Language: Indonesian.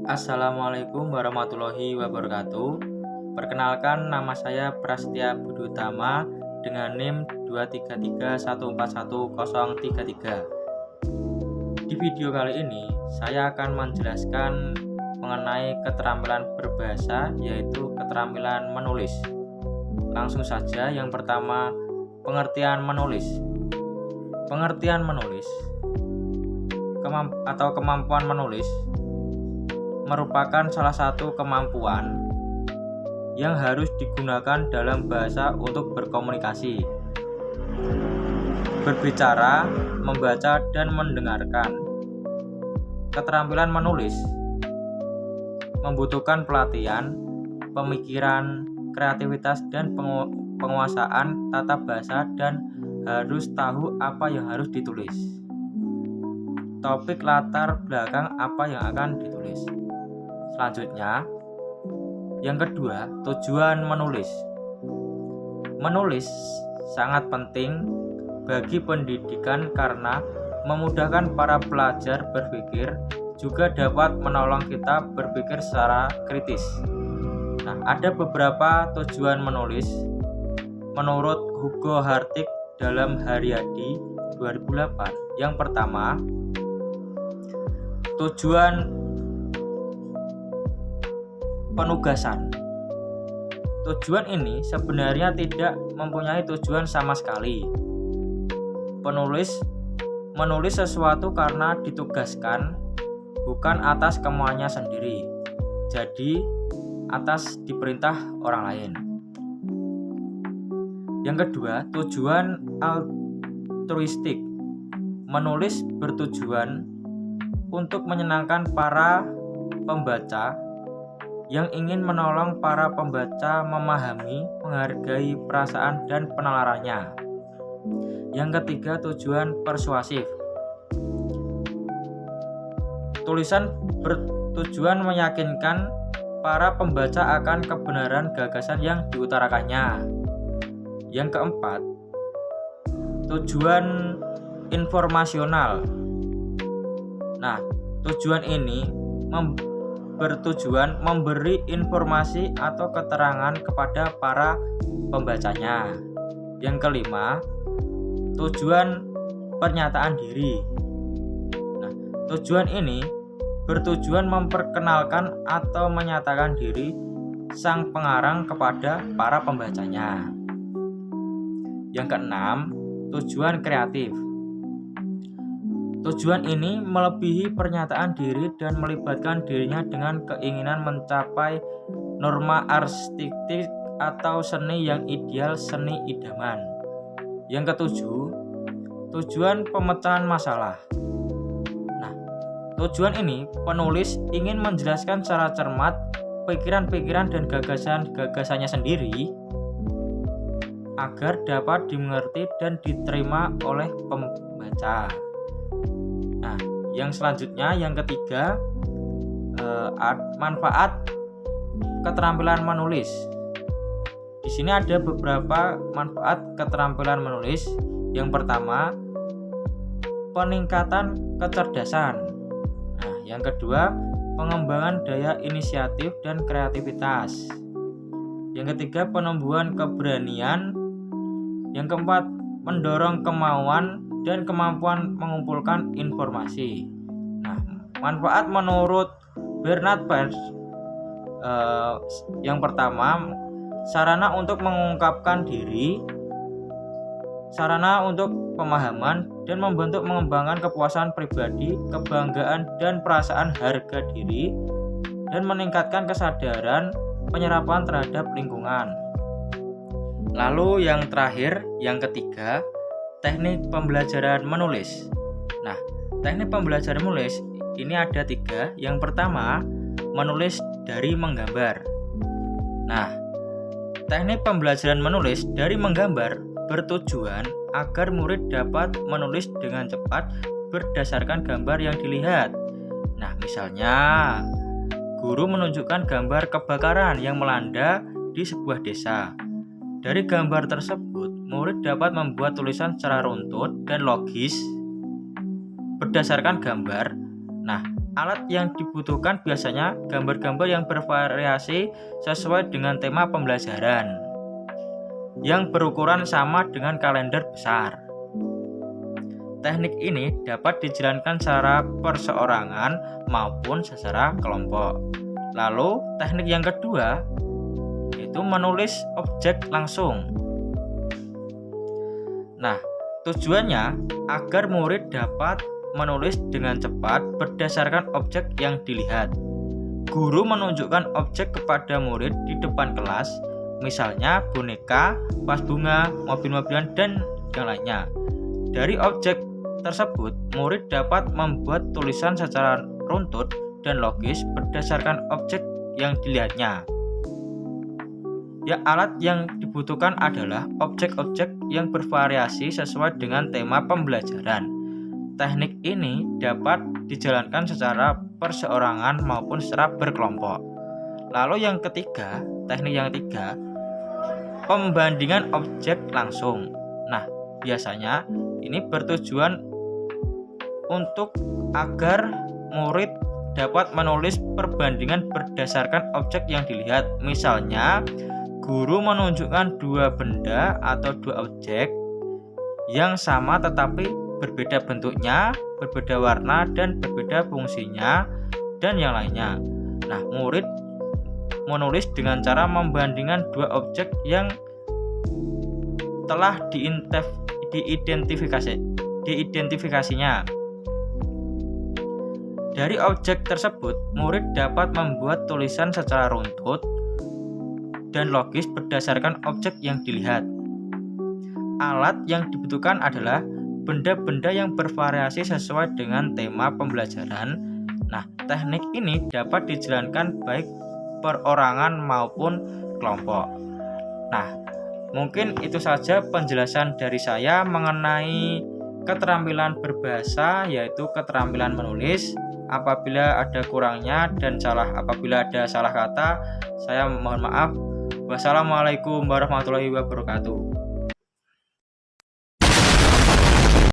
Assalamualaikum warahmatullahi wabarakatuh. Perkenalkan, nama saya Prasetya Budi Utama dengan NIM 233141033. Di video kali ini saya akan menjelaskan mengenai keterampilan berbahasa, yaitu keterampilan menulis. Langsung saja, yang pertama, pengertian menulis. Pengertian menulis atau kemampuan menulis merupakan salah satu kemampuan yang harus digunakan dalam bahasa untuk berkomunikasi, berbicara, membaca, dan mendengarkan. Keterampilan menulis membutuhkan pelatihan, pemikiran, kreativitas, dan penguasaan tata bahasa, dan harus tahu apa yang harus ditulis. Topik latar belakang apa yang akan ditulis. Selanjutnya, yang kedua, tujuan menulis. Menulis sangat penting bagi pendidikan karena memudahkan para pelajar berpikir, juga dapat menolong kita berpikir secara kritis. Nah, ada beberapa tujuan menulis menurut Hugo Hartig dalam Haryadi 2008. Yang pertama, tujuan penugasan. Tujuan ini sebenarnya tidak mempunyai tujuan sama sekali. Penulis menulis sesuatu karena ditugaskan, bukan atas kemauannya sendiri. Jadi atas diperintah orang lain. Yang kedua, tujuan altruistik. Menulis bertujuan untuk menyenangkan para pembaca, yang ingin menolong para pembaca memahami, menghargai perasaan dan penalarannya. Yang ketiga, tujuan persuasif. Tulisan bertujuan meyakinkan para pembaca akan kebenaran gagasan yang diutarakannya. Yang keempat, tujuan informasional. Nah, tujuan ini bertujuan memberi informasi atau keterangan kepada para pembacanya. Yang kelima, tujuan pernyataan diri. Nah, tujuan ini bertujuan memperkenalkan atau menyatakan diri sang pengarang kepada para pembacanya. Yang keenam, tujuan kreatif. Tujuan ini melebihi pernyataan diri dan melibatkan dirinya dengan keinginan mencapai norma artistik atau seni yang ideal, seni idaman. Yang ketujuh, tujuan pemecahan masalah. Nah, tujuan ini penulis ingin menjelaskan secara cermat pikiran-pikiran dan gagasan-gagasannya sendiri agar dapat dimengerti dan diterima oleh pembaca. Nah, yang selanjutnya, yang ketiga, manfaat keterampilan menulis. Di sini ada beberapa manfaat keterampilan menulis. Yang pertama, peningkatan kecerdasan. Nah, yang kedua, pengembangan daya inisiatif dan kreativitas. Yang ketiga, penumbuhan keberanian. Yang keempat, mendorong kemauan dan kemampuan mengumpulkan informasi. Nah, manfaat menurut Bernard Pers, yang pertama, sarana untuk mengungkapkan diri, sarana untuk pemahaman, dan membentuk mengembangkan kepuasan pribadi, kebanggaan dan perasaan harga diri, dan meningkatkan kesadaran penyerapan terhadap lingkungan. Lalu yang terakhir, yang ketiga, teknik pembelajaran menulis. Nah, teknik pembelajaran menulis ini ada 3. Yang pertama, menulis dari menggambar. Nah, teknik pembelajaran menulis dari menggambar bertujuan agar murid dapat menulis dengan cepat berdasarkan gambar yang dilihat. Nah, misalnya, guru menunjukkan gambar kebakaran yang melanda di sebuah desa. Dari gambar tersebut, murid dapat membuat tulisan secara runtut dan logis berdasarkan gambar. Nah, Alat yang dibutuhkan biasanya gambar-gambar yang bervariasi sesuai dengan tema pembelajaran, yang berukuran sama dengan kalender besar. Teknik ini dapat dijalankan secara perseorangan maupun secara kelompok. Lalu, teknik yang kedua yaitu menulis objek langsung. Nah, tujuannya agar murid dapat menulis dengan cepat berdasarkan objek yang dilihat. Guru menunjukkan objek kepada murid di depan kelas, misalnya boneka, vas bunga, mobil-mobilan, dan yang lainnya. Dari objek tersebut, murid dapat membuat tulisan secara runtut dan logis berdasarkan objek yang dilihatnya. Ya, alat yang dibutuhkan adalah objek-objek yang bervariasi sesuai dengan tema pembelajaran. Teknik ini dapat dijalankan secara perseorangan maupun secara berkelompok. Lalu yang ketiga, teknik yang ketiga, pembandingan objek langsung. Nah, biasanya ini bertujuan untuk agar murid dapat menulis perbandingan berdasarkan objek yang dilihat. Misalnya, guru menunjukkan dua benda atau dua objek yang sama tetapi berbeda bentuknya, berbeda warna, dan berbeda fungsinya, dan yang lainnya. Nah, murid menulis dengan cara membandingkan dua objek yang telah diidentifikasinya. Dari objek tersebut, murid dapat membuat tulisan secara runtut dan logis berdasarkan objek yang dilihat. Alat yang dibutuhkan adalah benda-benda yang bervariasi sesuai dengan tema pembelajaran. Nah, teknik ini dapat dijalankan baik perorangan maupun kelompok. Nah, mungkin itu saja penjelasan dari saya mengenai keterampilan berbahasa, yaitu keterampilan menulis. Apabila ada kurangnya dan apabila ada salah kata, saya mohon maaf. Wassalamualaikum warahmatullahi wabarakatuh.